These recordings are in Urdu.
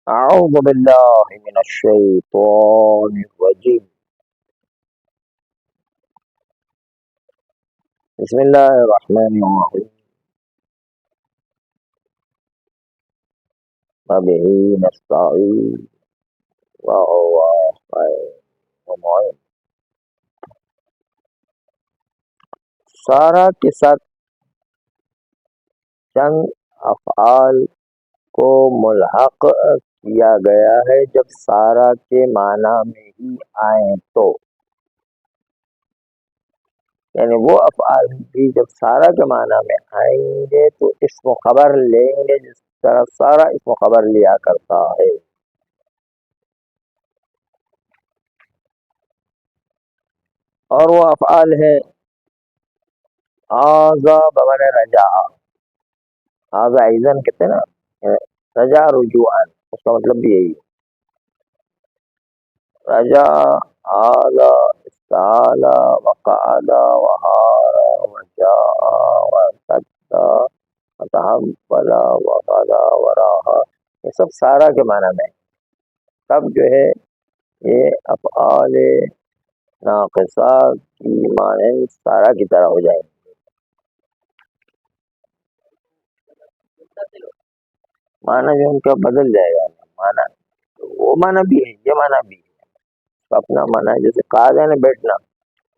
أعوذ بالله من الشيطان الرجيم. بسم الله الرحمن الرحيم. وبه نستعين وهو خير المعين. سارا کے ساتھ چند افعال کو ملحق کیا گیا ہے جب سارا کے معنی میں ہی آئیں تو، یعنی وہ افعال بھی جب سارا کے معنی میں آئیں گے تو اسم و خبر لیں گے، جس طرح سارا اسم و خبر لیا کرتا ہے. اور وہ افعال ہے آزا بمن رجا. آزا ایزن کہتے ہیں نا، رجا رجوعان، اس کا مطلب بھی یہی ہے. رجا، آزا، استعالا، وقعدا، وہارا، وجاء، وارتدا، وتحولا، وغدا، وراہا، یہ سب سارا کے معنی میں. تب جو ہے یہ افعال ناقصہ کی مانند سارا کی طرح ہو جائیں. معنی جو ان کا بدل جائے گا. معنی وہ معنی بھی ہے، یہ معنی بھی ہے. تو اپنا معنی ہے، جیسے قاعدہ نے بیٹھنا،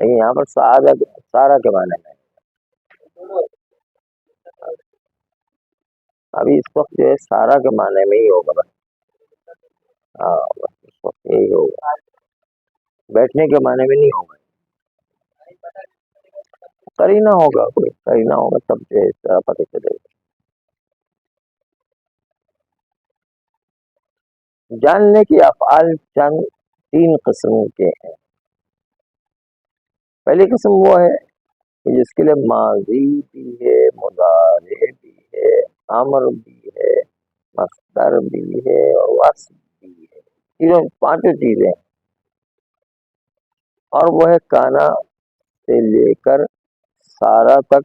لیکن یہاں پر سارا کے معنی میں. ابھی اس وقت جو ہے سارا کے معنی میں ہی ہوگا بس. ہاں بس اس وقت یہی ہوگا، بیٹھنے کے معنی میں نہیں ہوگا. قرینہ ہوگا، کوئی قرینہ ہوگا تب جو ہے اس طرح پتہ چلے گا. جاننے کی افعال چند تین قسم کے ہیں. پہلی قسم وہ ہے کہ جس کے لیے ماضی بھی ہے، مضارع بھی ہے، امر بھی ہے، مصدر بھی ہے اور وصف بھی ہے. تینوں پانچوں چیزیں. اور وہ ہے کانا سے لے کر سارا تک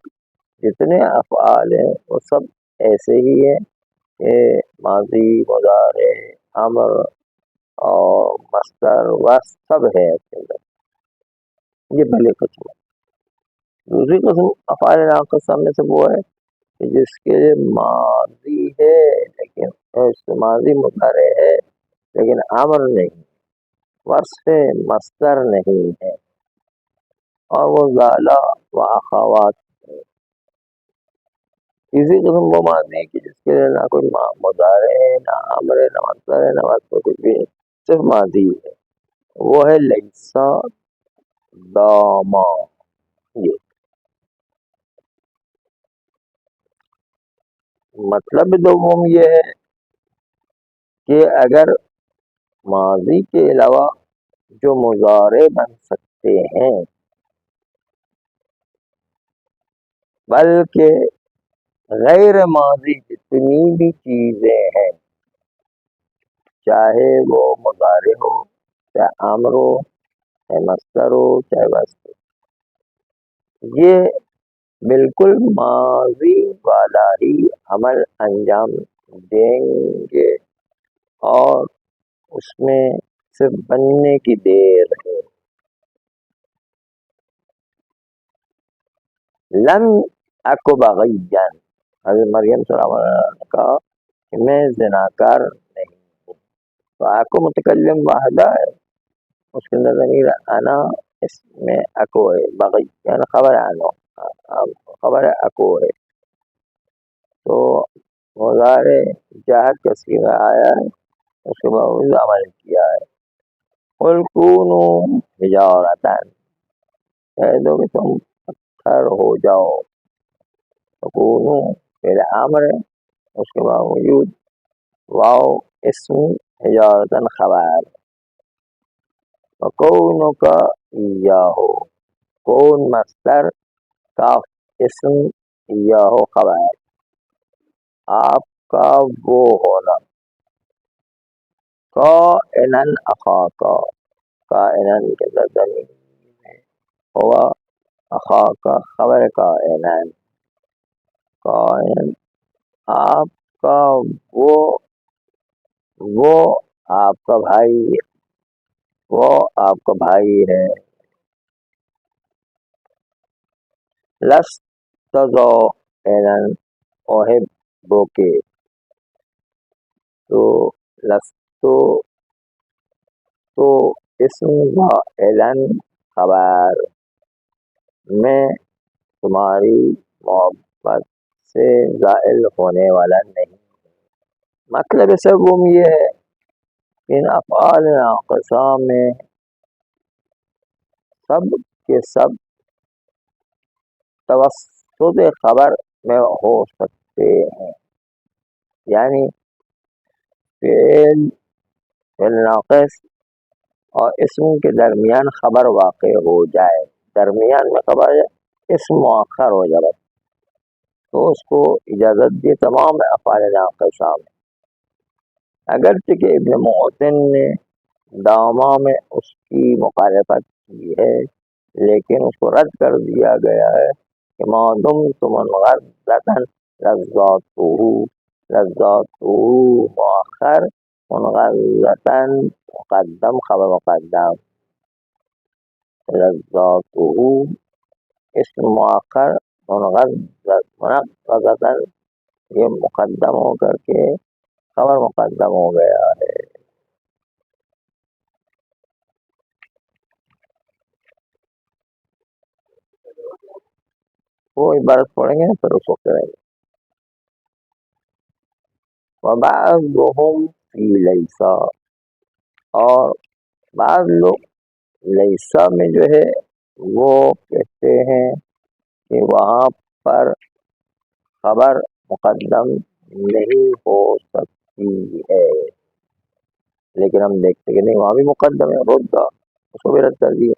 جتنے افعال ہیں وہ سب ایسے ہی ہیں کہ ماضی، مضارع، امر اور مصدر وصف سب ہے اس کے اندر. یہ پہلی قسم ہے. دوسری قسم افعال ناقصہ میں سے وہ ہے کہ جس کے ماضی ہے لیکن اس کے ماضی مضارع ہے لیکن امر نہیں، وصف مصدر نہیں ہے، اور وہ ضالہ و اخوات ہے. تیسری قسم وہ ماضی ہے کہ جس کے لیے نہ کوئی مضارع ہے، نہ امر ہے، نہ مصدر ہے، نہ وصف کچھ بھی ہے، صرف ماضی ہے. وہ ہے لیسا داما. یہ مطلب دوم یہ ہے کہ اگر ماضی کے علاوہ جو مضارع بن سکتے ہیں، بلکہ غیر ماضی جتنی بھی چیزیں ہیں، چاہے وہ مضارع ہو، چاہے امر ہو، چاہے مصدر ہو، چاہے وصف ہو، یہ بالکل ماضی والا ہی عمل انجام دیں گے اور اس میں صرف بننے کی دیر ہے. لن اکو بغیان، حضرت مریم سلام اللہ نے کہا کہ میں زناکار نہیں ہوں. تو اکو متکلم واحدہ ہے، اس کے اندر ضمیر انا، اس میں اکو ہے. بغی یعنی خبر انا، خبر اکو ہے. تو مضارع جہت کا صیغہ آیا ہے، اس کے باوجود عمل کیا ہے. قل کونوا حجارۃ، کہہ دو کہ تم پتھر ہو جاؤ. کونو فعل امر ہے، اس کے باوجود واو اسم، حجارتن خبر. وکونک ایاہو، کون مصدر، کاف اسم، ایاہو خبر. آپ کا وہ ہونا. کائنن اخاکا، کائنن کے زمین میں ہوا، اخاکا خبر کائنن. کائن آپ کا وہ وہ آپ کا بھائی وہ آپ کا بھائی ہے. لست ذائلا احبک، تو لست تو اسم ذائلا خبر، میں تمہاری محبت سے زائل ہونے والا نہیں. مطلب سوم یہ ہے ان افعال ناقصہ میں سب کے سب توسط خبر میں ہو سکتے ہیں. یعنی فعل فعل ناقص اور اسم کے درمیان خبر واقع ہو جائے، درمیان میں خبر ہے، اسم مؤخر ہو جائے تو اس کو اجازت دی تمام افعال ناقصہ میں. اگرچہ کہ ابن محسن نے دامہ میں اس کی مخالفت کی ہے، لیکن اس کو رد کر دیا گیا ہے کہ ما دمت منغلطا لذاتہ مؤخر، منغلطا مقدم، خبر مقدم، لذاتہ اسم مؤخر، منغلطا یہ مقدم ہو کر کے خبر مقدم ہو گیا ہے. وہ عبارت پڑھیں گے پھر اس کو کریں گے. وبعضهم فی لیسا، اور بعض لوگ لیسا میں جو ہے وہ کہتے ہیں کہ وہاں پر خبر مقدم نہیں ہو سکتی ہے، لیکن ہم دیکھتے کہ نہیں وہاں بھی مقدم ہے، رد اس کو بھی رد کر دیا.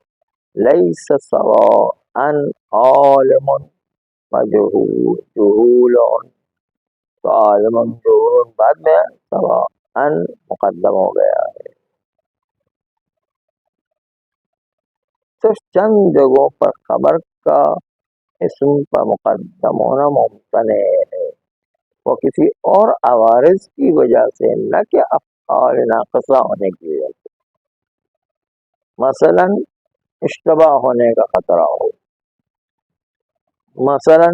لیس سواء عالم مجہول جہول، تو عالم جہول بعد میں سواء مقدم ہو گیا ہے. صرف چند جگہوں پر خبر کا اسم پر مقدم ہونا ممتنع ہے، وہ کسی اور عوارض کی وجہ سے، نہ کہ افعال ناقصہ ہونے کی وجہ سے. مثلا اشتباہ ہونے کا خطرہ ہو، مثلا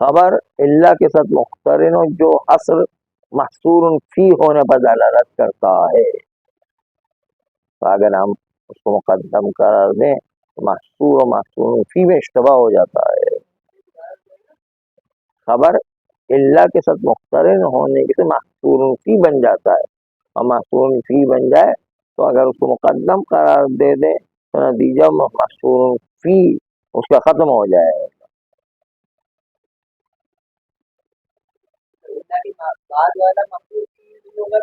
خبر اللہ کے ساتھ مقترن ہو جو حصر محصور فی ہونے پر دلالت کرتا ہے، تو اگر ہم اس کو مقدم قرار دیں تو محصور و محصور فی میں اشتباہ ہو جاتا ہے. خبر اللہ کے ساتھ مقترن ہونے کے سے محصور فی بن جاتا ہے، اور محصور فی بن جائے تو اگر اس کو مقدم قرار دے دیں تو نتیجہ محصور فی اس کا ختم ہو جائے.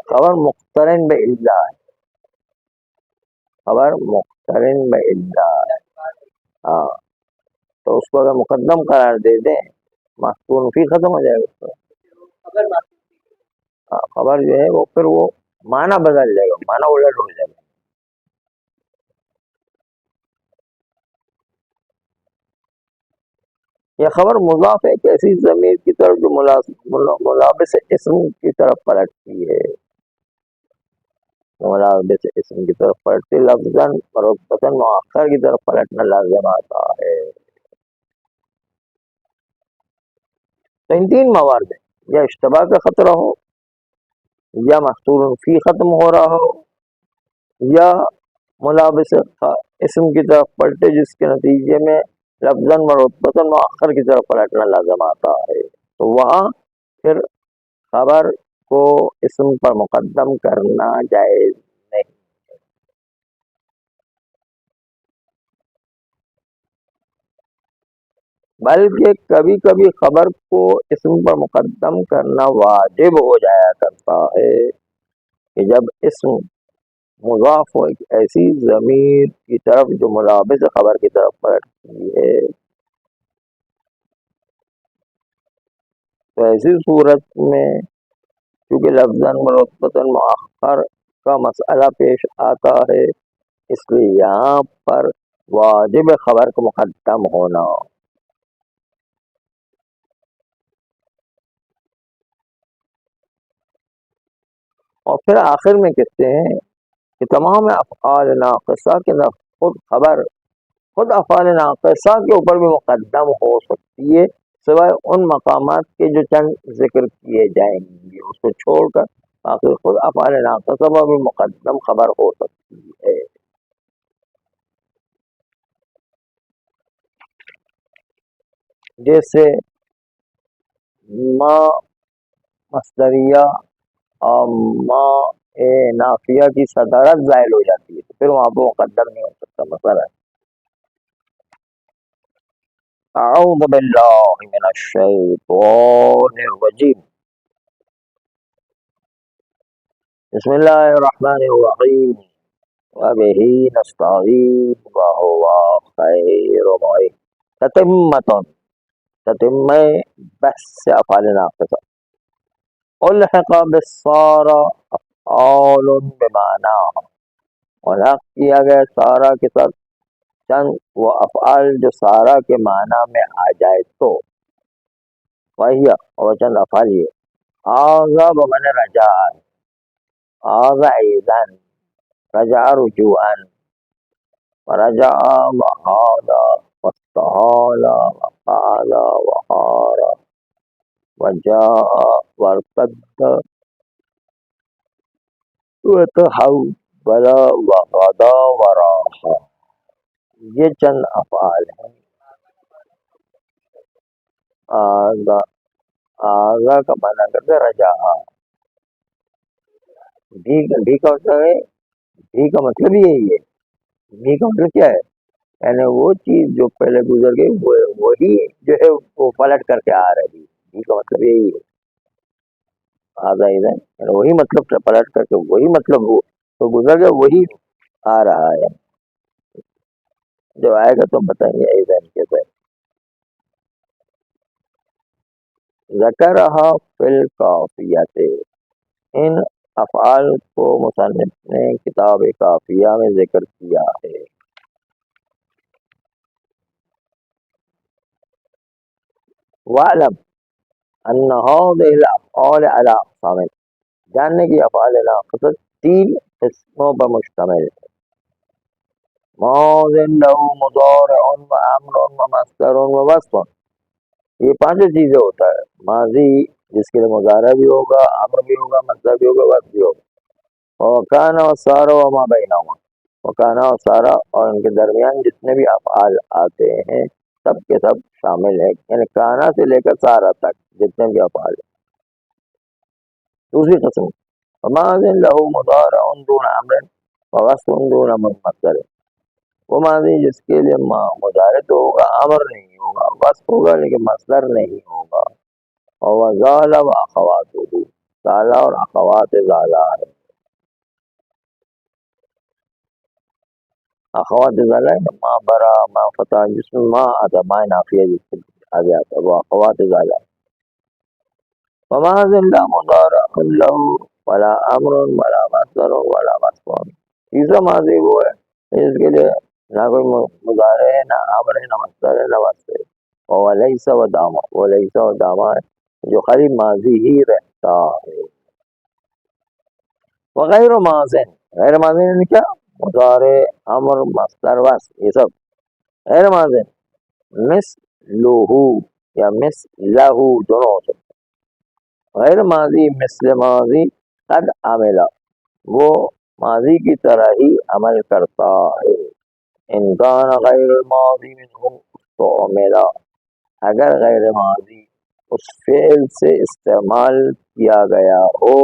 خبر مقترن باللہ ہے، خبر مقترن باللہ، ہاں، تو اس کو اگر مقدم قرار دے دیں محصور فی ختم ہو جائے گا. خبر جو ہے وہ پھر وہ معنی بدل جائے گا، معنی الٹ ہو جائے گا. یہ خبر مضاف ہے کہ ایسی ضمیر کی طرف جو ملابس اسم کی طرف پلٹتی ہے، ملابس اسم کی طرف پلٹتی، لفظاً مرتبطاً مؤخر کی طرف پلٹنا لازم آتا ہے. تو ان تین موارد ہیں، یا اشتباہ کا خطرہ ہو، یا محصور فی ختم ہو رہا ہو، یا ملابس اسم کی طرف پلٹے جس کے نتیجے میں لفظاً مرتبطاً مؤخر کی طرف پلٹنا لازم آتا ہے، تو وہاں پھر خبر کو اسم پر مقدم کرنا جائز نہیں. بلکہ کبھی کبھی خبر کو اسم پر مقدم کرنا واجب ہو جایا کرتا ہے کہ جب اسم مضاف ہو ایک ایسی ضمیر کی طرف جو ملابس خبر کی طرف پلٹتی ہے، تو ایسی صورت میں کیونکہ لفظاً مرتبطاً مؤخر کا مسئلہ پیش آتا ہے، اس لیے یہاں پر واجب خبر کو مقدم ہونا. اور پھر آخر میں کہتے ہیں کہ تمام افعال ناقصہ کے خود افعال ناقصہ کے اوپر بھی مقدم ہو سکتی ہے، سوائے ان مقامات کے جو چند ذکر کیے جائیں گے، اس کو چھوڑ کر باقی خود افعال ناقصہ پر بھی مقدم خبر ہو سکتی ہے. جیسے ما مصدریہ اور ما نافیہ کی صدارت زائل ہو جاتی ہے، تو پھر وہاں پہ مقدم نہیں ہو سکتا. مثلا اعوذ باللہ من الشیطان الرجیم، بسم اللہ الرحمن الرحیم، وبہ نستعین وہو خیر معین. تتمہ بس سے افعال ناقصہ، الحق بالصار افعال بمعنی، اور حق کیا گیا سارا کے ساتھ چند وہ افعال جو سارا کے معنی میں آ جائے تو. وہی اور چند افعال یہ آغا بمن رجع، آغا ایزن، رجع رجوعا، ورجع وحال واستحال وقال وحار وجاء وارتد وتحول وغدا وراح. یہ چند افعال ہیں. آغا، آغا کا معنی کرتے رجع، بھی کا مطلب ہے، بھی کا مطلب یہی ہے. بھی کا مطلب کیا ہے؟ یعنی وہ چیز جو پہلے گزر گئی وہی جو ہے وہ پلٹ کر کے آ رہی. بھی کا مطلب یہی ہے. آغا ادھر یعنی وہی مطلب پلٹ کر کے وہی مطلب وہ تو گزر گیا وہی آ رہا ہے. جو آئے گا تو بتائیں گے ادھر کیسے. ذکرہا فی الکافیۃ، ان افعال کو مصنف نے کتاب کافیہ میں ذکر کیا ہے. وَاعْلَمْ أَنَّ هَذِهِ الْأَفْعَالَ عَلَىٰ أَقْسَامٍ، جاننے کی افعال ناقصہ 3 قسموں پر مشتمل ہے. ماضٍ لَهُ مضارع وَأَمْرٌ وَمَصْدَرٌ وَوَصْفٌ، یہ 5 چیزیں ہوتا ہے. ماضی جس کے لیے مضارع بھی ہوگا، امر بھی ہوگا، مصدر بھی ہوگا، وصف بھی ہوگا. وَكَانَ وَصَارَ وَمَا بَيْنَهُمَا، وَكَانَ وَصَارَ اور ان کے درمیان جتنے بھی افعال آتے ہیں سب کے سب شامل ہے. یعنی کانا سے لے کر سارا تک جتنے بھی افعال ہیں. دوسری قسم ماضٍ له مضارع دون امر ووصف دون مصدر، وہ ماضی جس کے لیے مضارع تو ہوگا، امر نہیں ہوگا، وصف ہوگا لیکن مصدر نہیں ہوگا. اور وزال و اخواتہ، زالہ اور اخوات زالہ ہے. اخوات زالہ ہے ما برا، ما فتح، جس میں ما آتا، ما نافیہ جس کے آگے آتا وہ اخوات زالہ. وماضٍ لا مضارع له ولا امر ولا مصدر ولا وصف، تیسرا ماضی وہ ہے جس کے لیے نہ کوئی مضارع ہے، نہ امر ہے، نہ مصدر ہے، نہ وصف ہے. ولیس و داما، ولیس و داما ہے جو خالی ماضی ہی رہتا ہے. وغیر ماضٍ، غیر ماضی نے کیا؟ مضارع، امر، مصدر، وصف، یہ سب غیر ماضی. مثلہ یا مثلہ دونوں ہو سکتے. غیر ماضی مثل ماضی قد عملہ، وہ ماضی کی طرح ہی عمل کرتا ہے. ان کان غیر الماضی منہ استعملہ، اگر غیر ماضی اس فعل سے استعمال کیا گیا ہو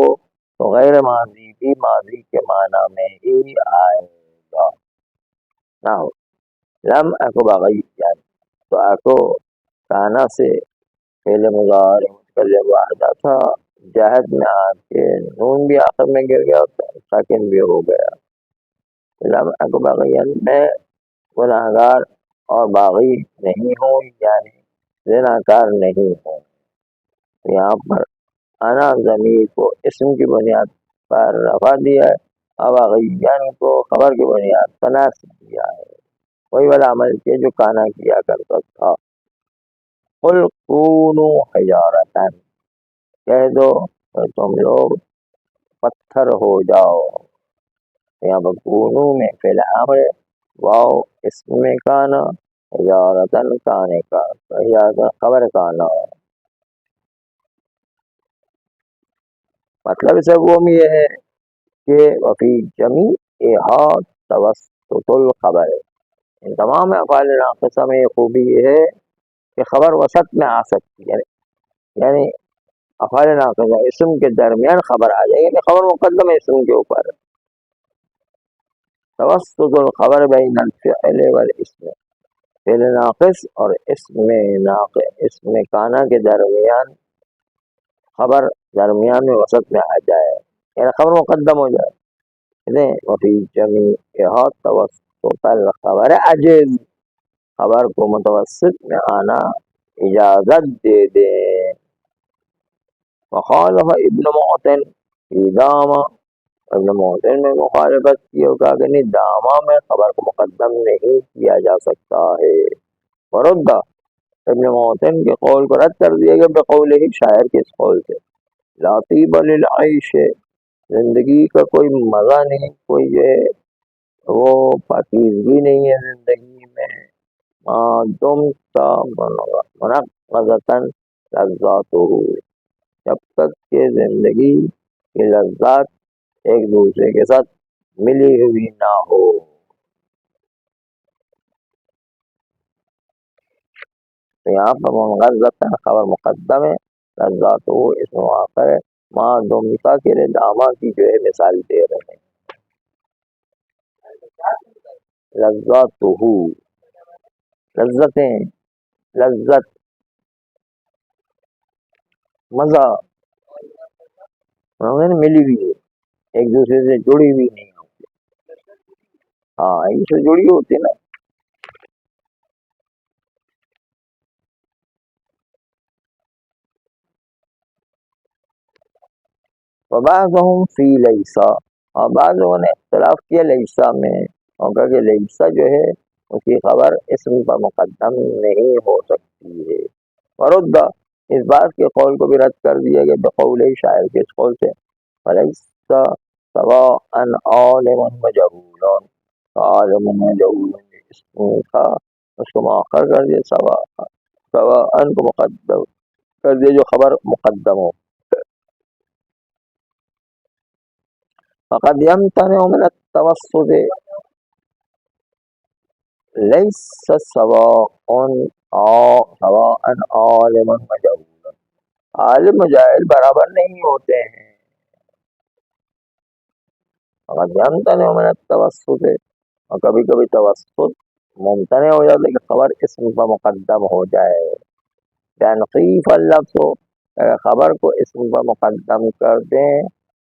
تو غیر ماضی بھی ماضی کے معنی میں ہی آئے گا. نہ ہو لم اکو بغیّن، تو اکو کانا سے فعل مضارع متکلم واحدہ تھا، جہد میں آ کے نون بھی آخر میں گر گیا، ساکن بھی ہو گیا. لم اکو بغیّن، میں گناہگار اور باغی نہیں ہوں، یعنی زناکار نہیں ہوں. یہاں پر انا ضمیر کو اسم کی بنیاد پر رفع دیا ہے، اور باغیان کو خبر کی بنیاد پر نصب دیا ہے. وہی والا عمل کیا جو کانا کیا کرتا تھا. قل کونوا حجارۃ، کہہ دو تم لوگ پتھر ہو جاؤ. یہاں پر کونو میں فی الامر واو اسم میں کانا اجارتن کانے کا خبر کانا. مطلب اس عموم یہ ہے کہ وفی جمیع توسط الخبر. ان تمام افعال ناقصہ میں یہ خوبی یہ ہے کہ خبر وسط میں آ سکتی ہے. یعنی افعال ناقصہ اسم کے درمیان خبر آ جائے گی، یعنی خبر مقدم ہے اسم کے اوپر. توسط الخبر بین الفعل والاسم، فعل ناقص اور اسم کانا کے درمیان خبر درمیان میں وسط میں آ جائے، یعنی خبر مقدم ہو جائے. وفی جمیع توسط الخبر عجز، خبر کو متوسط میں آنا اجازت دے دیں. وخالف ابن معتن فی داما، ابن معتن میں مخالفت کی اور کہا کہ نہیں، داما میں خبر کو مقدم نہیں کیا جا سکتا ہے. ورد، ابن معتن کے قول کو رد کر دیا گیا بقول ہی، شاعر کے اس قول سے. لا طیب للعیش، زندگی کا کوئی مزہ نہیں، کوئی جو ہے وہ پاکیزگی نہیں ہے زندگی میں. ما دمت منغزۃ لذاتہ، جب تک کہ زندگی کی لذات ایک دوسرے کے ساتھ ملی ہوئی نہ ہو. تو یہاں پر منغزۃ خبر مقدم ہے، لذاتہ اس مواقع ہے. ما دمتا کے لیے داما کی جو ہے مثال دے رہے ہیں. لذاتہ لذتیں، لذت مزہ ملی ہوئی ہے، ایک دوسرے سے جڑی ہوئی نہیں ہوتی. ہاں ایک سے جڑی ہوتی نا. وبعضهم فی لیسا، اور بعض لوگوں نے اختلاف کیا لیسا میں، اور کہا کہ لیسا جو ہے اس کی خبر اسم پر مقدم نہیں ہو سکتی ہے. ورد، اس بات کے قول کو بھی رد کر دیا گیا بقول شاعر کے اس قول سے. فلیسا سواء عالم وجہول، عالم وجہول اسم تھا اس کو مؤخر کر دیا، سواء کو مقدم کر دیا جو خبر مقدم ہو. فقد يمتنع من التوسط ليس سواء عالم وجہول، عالم و جاہل برابر نہیں ہوتے ہیں. فقد يمتنع من التوسط، اور کبھی کبھی توسط ممتنع ہو جاتا ہے کہ خبر اسم پر مقدم ہو جائے. تنقیف اللفظ، اگر خبر کو اسم پر مقدم کر دیں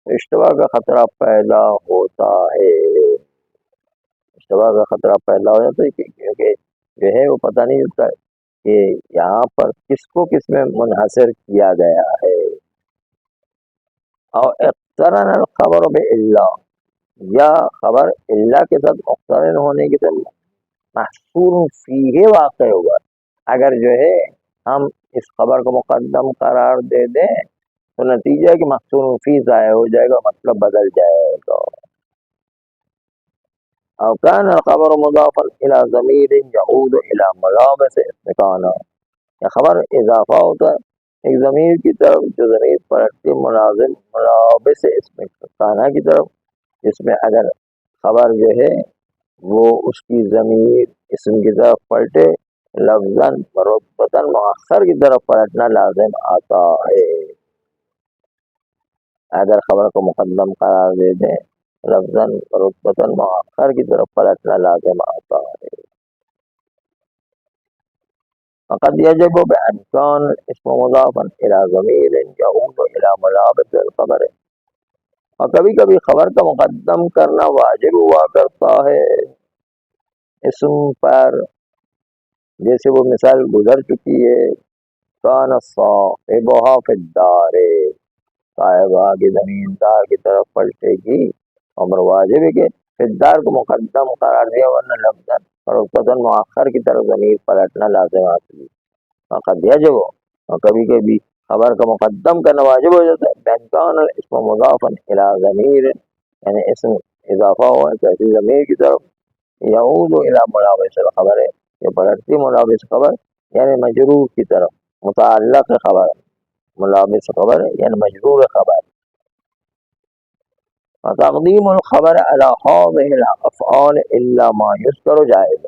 اشتباہ کا خطرہ پیدا ہوتا ہے. اشتباہ کا خطرہ پیدا ہو جاتا ہے کیونکہ جو ہے وہ پتہ نہیں چلتا کہ یہاں پر کس کو کس میں منحصر کیا گیا ہے. اور اقترن الخبر باللہ، یا خبر اللہ کے ساتھ مقترن ہونے کے ساتھ محصور فیہ واقع ہوگا. اگر جو ہے ہم اس خبر کو مقدم قرار دے دیں تو نتیجہ ہے کہ محصور فی ضائع ہو جائے گا، مطلب بدل جائے گا. او کان الخبر مضافا الى ضمیر یعود الى ملابس اسم کانا، یا خبر اضافہ ہوتا ہے ایک ضمیر کی طرف جو ضمیر پلٹتی ملازم ملابس اسم کانا کی طرف، جس میں اگر خبر جو ہے وہ اس کی ضمیر اسم کی طرف پلٹے لفظاً مرتبطاً مؤخر کی طرف پلٹنا لازم آتا ہے. اگر خبر کو مقدم قرار دے دیں لفظاً مرتبطاً مؤخر کی طرف پلٹنا لازم آتا ہے. فقد يجب بأن كان اسم مضافا إلى ضمیر يعود إلى ملابس الخبر، اور کبھی کبھی خبر کا مقدم کرنا واجب ہوا کرتا ہے اسم پر، جیسے وہ مثال گزر چکی ہے. کان صاحبها في الدار، صاحبہ کی زمیندار کی طرف پلٹے گی، امر واجب ہے کہ فدار کو مقدم قرار دیا ورنہ لفظاً مؤخر کی طرف ضمیر پلٹنا لازم آتی ہے. فقد یجب، اور کبھی کبھی خبر کا مقدم کرنا واجب ہو جاتا ہے. بین کان الاسم مضافا الی ضمیر، یعنی اسم اضافہ ہوا ہے کسی ضمیر کی طرف، یعود الی ملابس الخبر، یہ پلٹتی ملابس خبر یعنی مجرور کی طرف، متعلق خبر ملابس خبر یعنی مجرور خبر. فتقدیم الخبر علی هذه الافعال الا ما یذکر جائز.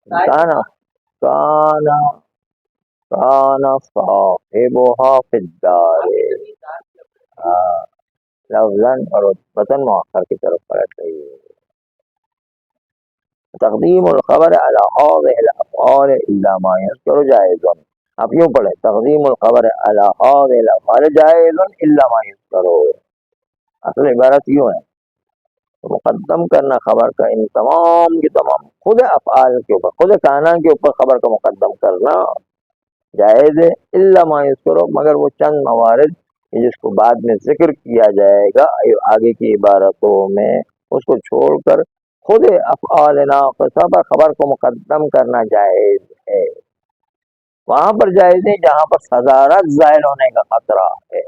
کانا کانا کانا صاحبها فی الدار، لفظاً اور رتبتاً مؤخر کی طرف پلٹ رہی ہے. تقدیم الخبر علی هذه الافعال الا ما یذکر جائز. آپ یوں پڑھیں تقدیم الخبر علی هذه الافعال جائز الا ما یذکر. اصل عبارت یوں ہے مقدم کرنا خبر کا ان تمام کے تمام خود افعال کے اوپر، خود کانا کے اوپر خبر کا مقدم کرنا جائز ہے، الا ما یذکر، مگر وہ چند موارد جس کو بعد میں ذکر کیا جائے گا آگے کی عبارتوں میں، اس کو چھوڑ کر خود افعال ناقصہ پر خبر کو مقدم کرنا جائز ہے. وہاں پر جائز نہیں جہاں پر صدارت زائل ہونے کا خطرہ ہے.